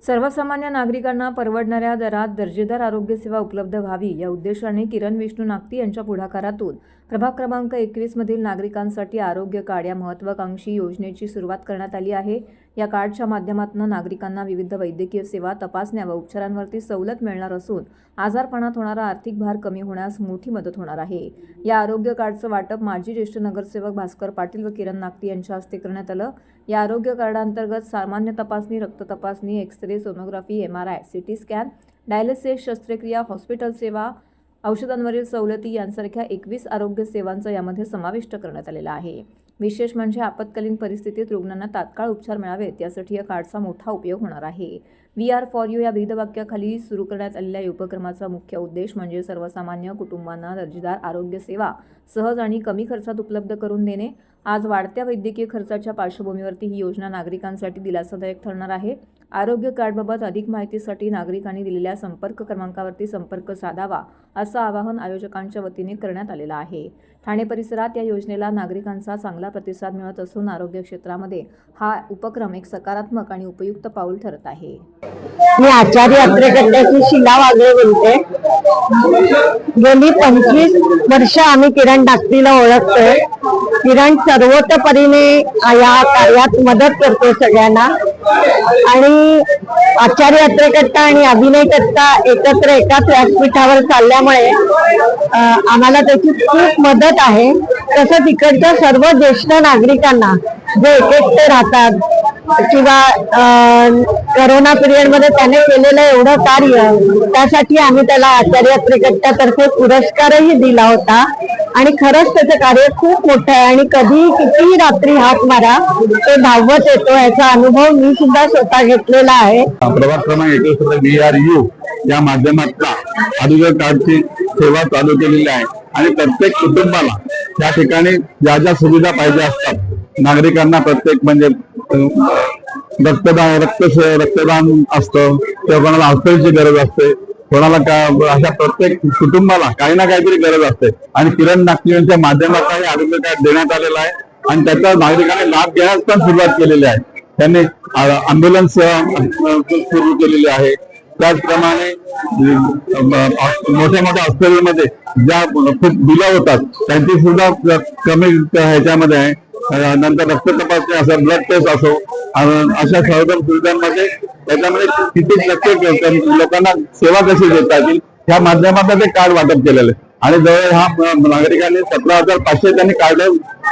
सर्वसामान्य नागरिकांना परवडणाऱ्या दरात दर्जेदार आरोग्य सेवा उपलब्ध व्हावी या उद्देशाने किरण विष्णू नागती यांच्या पुढाकारातून प्रभाग क्रमांक 21 मधील नागरिकांसाठी आरोग्य कार्ड या महत्त्वाकांक्षी योजनेची सुरुवात करण्यात आली आहे। या कार्डच्या माध्यमातून नागरिकांना विविध वैद्यकीय सेवा, तपासण्या व उपचारांवरती सवलत मिळणार असून आजारपणात होणारा आर्थिक भार कमी होण्यास मोठी मदत होणार आहे। या आरोग्य कार्डचं वाटप माजी ज्येष्ठ नगरसेवक भास्कर पाटील व किरण नागती यांच्या हस्ते करण्यात आलं। या आरोग्य कार्डांतर्गत सामान्य तपासणी, रक्त तपासणी, x-ray, sonography, MRI, CT scan, dialysis, शस्त्रक्रिया, हॉस्पिटल सेवा, औषधांवरील सवलती यांसारख्या 21 आरोग्य सेवांचा यामध्ये समाविष्ट करण्यात आलेला आहे। विशेष म्हणजे आपत्कालीन परिस्थितीत रुग्णांना तात्काळ उपचार मिळावेत यासाठी या कार्डचा मोठा उपयोग होणार आहे। We are for you या ब्रीदवाक्याखाली सुरू करण्यात आलेल्या या उपक्रमाचा मुख्य उद्देश म्हणजे सर्वसामान्य कुटुंबांना दर्जेदार आरोग्य सेवा सहज आणि कमी खर्चात उपलब्ध करून देणे। आज वाढत्या वैद्यकीय खर्चाच्या पार्श्वभूमीवरती ही योजना नागरिकांसाठी दिलासादायक ठरणार आहे। आरोग्य कार्डबाबत अधिक माहितीसाठी नागरिकांनी दिलेल्या संपर्क क्रमांकावरती संपर्क साधावा असं आवाहन आयोजकांच्या वतीने करण्यात आलेलं आहे। ठाणे परिसरात या योजनेला नागरिकांचा चांगला प्रतिसाद मिळत असून आरोग्य क्षेत्रामध्ये हा उपक्रम एक सकारात्मक आणि उपयुक्त पाऊल ठरत आहे। मी आचार्य यात्रेकर्त्याची शीला वागळे बोलते। गेली 25 वर्ष आम्ही किरण नागतीला ओळखतोय। किरण सर्वतोपरीने या कार्यात मदत करतो सगळ्यांना आणि आचार्य यात्रेकर्ता आणि अभिनयकर्ता एकत्र एकाच व्यासपीठावर चालल्यामुळे आम्हाला त्याची खूप मदत आहे। तसं तिकडच्या सर्व ज्येष्ठ नागरिकांना जे एकटे राहतात किंवा कोरोना पिरियड मध्ये त्याने केलेलं एवढं कार्य, त्यासाठी आम्ही त्याला आचार्य यात्रेकर्त्यातर्फे पुरस्कारही दिला होता आणि खरंच त्याचं कार्य खूप मोठं आहे आणि कधी कितीही रात्री हात मारा ते धावत येतो याचा अनुभव मी सुद्धा स्वतः घेतलेला आहे। प्रभाग क्रमांक 21 VRU या माध्यमातून आरोग्य कार्डची सेवा चालू केलेली आहे आणि प्रत्येक कुटुंबाला त्या ठिकाणी ज्या ज्या सुविधा पाहिजे असतात नागरिकांना, प्रत्येक म्हणजे रक्तदान असतं किंवा कोणाला हॉस्पिटलची गरज असते, कोणाला अशा प्रत्येक कुटुंबाला काही ना काहीतरी गरज असते आणि किरण नागती यांच्या माध्यमातून आरोग्य कार्ड देण्यात आलेला आहे आणि त्याचा नागरिकांनी लाभ घेण्यास पण सुरुवात केलेली आहे। त्यांनी अँब्युलन्स सुरू केलेली आहे। त्याचप्रमाणे मोठ्या मोठ्या हॉस्पिटलमध्ये ज्या खूप बिलं होतात त्यांची सुद्धा कमी ह्याच्यामध्ये आहे। नंतर रक्त तपासणी असो, ब्लड टेस्ट असो, अशा सर्व सुविधांमध्ये त्याच्यामध्ये किती लोकांना सेवा कशी देता येईल या माध्यमातून ते कार्ड वाटप केलेलं आहे आणि जवळ हा नागरिकांनी 17,500 त्यांनी कार्ड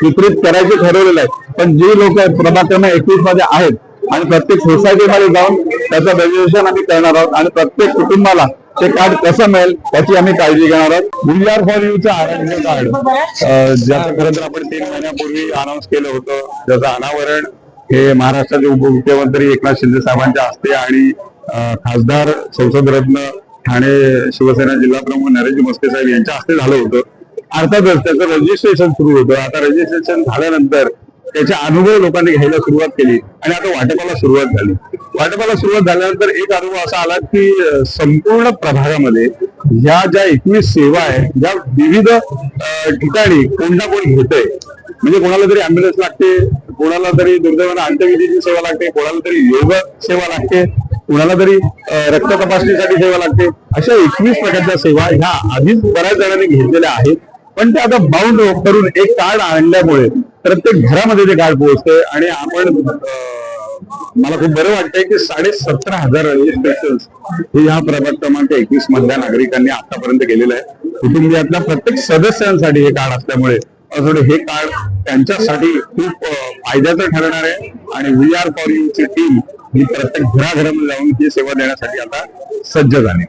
वितरित करायचे ठरवलेलं आहे। पण जे लोक प्रभाग क्रमांक 21 मध्ये आहेत आणि प्रत्येक सोसायटीमध्ये जाऊन त्याचं रजिस्ट्रेशन आम्ही करणार आहोत आणि प्रत्येक कुटुंबाला ते कार्ड कसं मिळेल त्याची आम्ही काळजी घेणार आहोत। We are for you चं आरोग्य कार्ड ज्याचं खरं तर आपण 3 महिन्यापूर्वी अनाऊन्स केलं होतं, ज्याचं अनावरण हे महाराष्ट्राचे उपमुख्यमंत्री एकनाथ शिंदे साहेबांच्या हस्ते आणि खासदार संसद रत्न ठाणे शिवसेना जिल्हा प्रमुख नरेंद्र मस्के साहेब यांच्या हस्ते झालं होतं। अर्थातच त्याचं रजिस्ट्रेशन सुरू होतं। आता रजिस्ट्रेशन झाल्यानंतर त्याचे अनुभव लोकांनी घ्यायला सुरुवात केली आणि आता वाटपाला सुरुवात झाली। वाटपाला सुरुवात झाल्यानंतर एक अनुभव असा आला की संपूर्ण प्रभागामध्ये ह्या ज्या 21 सेवा आहेत, ज्या विविध ठिकाणी कोण ना कोण घेतोय, म्हणजे कोणाला तरी अँब्युलन्स लागते, कोणाला तरी दुर्दैवाने अंत्यविधीची सेवा लागते, कोणाला तरी योग सेवा लागते, कोणाला तरी रक्त तपासणीसाठी सेवा लागते। अशा 21 प्रकारच्या सेवा ह्या आधीच बऱ्याच जणांनी घेतलेल्या आहेत, पण ते आता बाउंड करून एक कार्ड आणल्यामुळे प्रत्येक घरामध्ये ते कार्ड पोहोचतंय आणि आपण मला खूप बरं वाटतंय की 17,500 रजिस्ट्रेशन हे ह्या प्रभाग क्रमांक 21 मधल्या नागरिकांनी आतापर्यंत केलेलं आहे। कुटुंबियातल्या प्रत्येक सदस्यांसाठी हे कार्ड असल्यामुळे हे कार्ड त्यांच्यासाठी खूप फायद्याचं ठरणार आहे आणि We are for you ची टीम ही प्रत्येक घराघरामध्ये जाऊन ही सेवा देण्यासाठी आता सज्ज झाली।